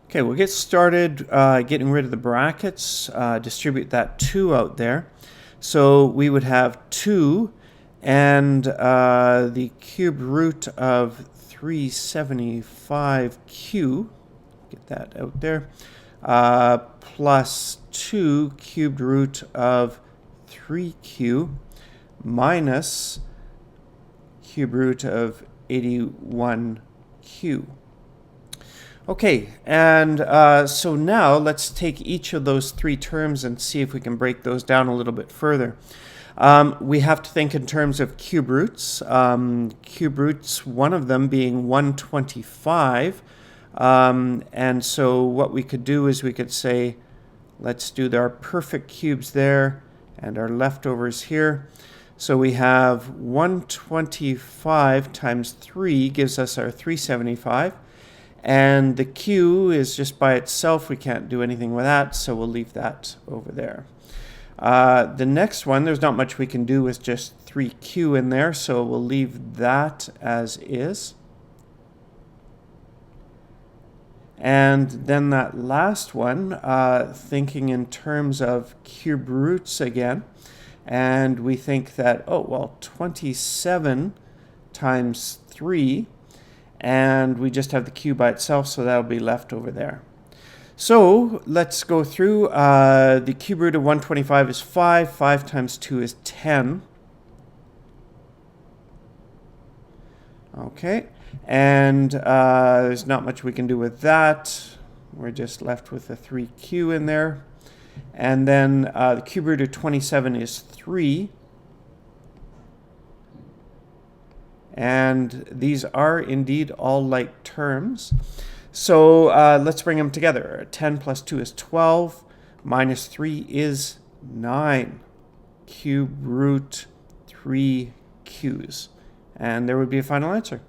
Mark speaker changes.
Speaker 1: Okay, we'll get started getting rid of the brackets, distribute that 2 out there. So we would have 2 and the cube root of 375q, get that out there, plus 2 cubed root of 3q minus cube root of 81q. Okay, and so now let's take each of those 3 terms and see if we can break those down a little bit further. We have to think in terms of cube roots. Cube roots, one of them being 125. And so what we could do is we could say, let's do our perfect cubes there and our leftovers here. So we have 125 times 3 gives us our 375. And the q is just by itself. We can't do anything with that, so we'll leave that over there. The next one, there's not much we can do with just 3q in there, so we'll leave that as is. And then that last one, thinking in terms of cube roots again, and we think that, 27 times 3, and we just have the q by itself, so that'll be left over there. So let's go through. The cube root of 125 is 5. 5 times 2 is 10. Okay, and there's not much we can do with that. We're just left with the 3q in there. And then the cube root of 27 is 3. And these are indeed all like terms. So let's bring them together. 10 plus 2 is 12. Minus 3 is 9. Cube root 3 q's. And there would be a final answer.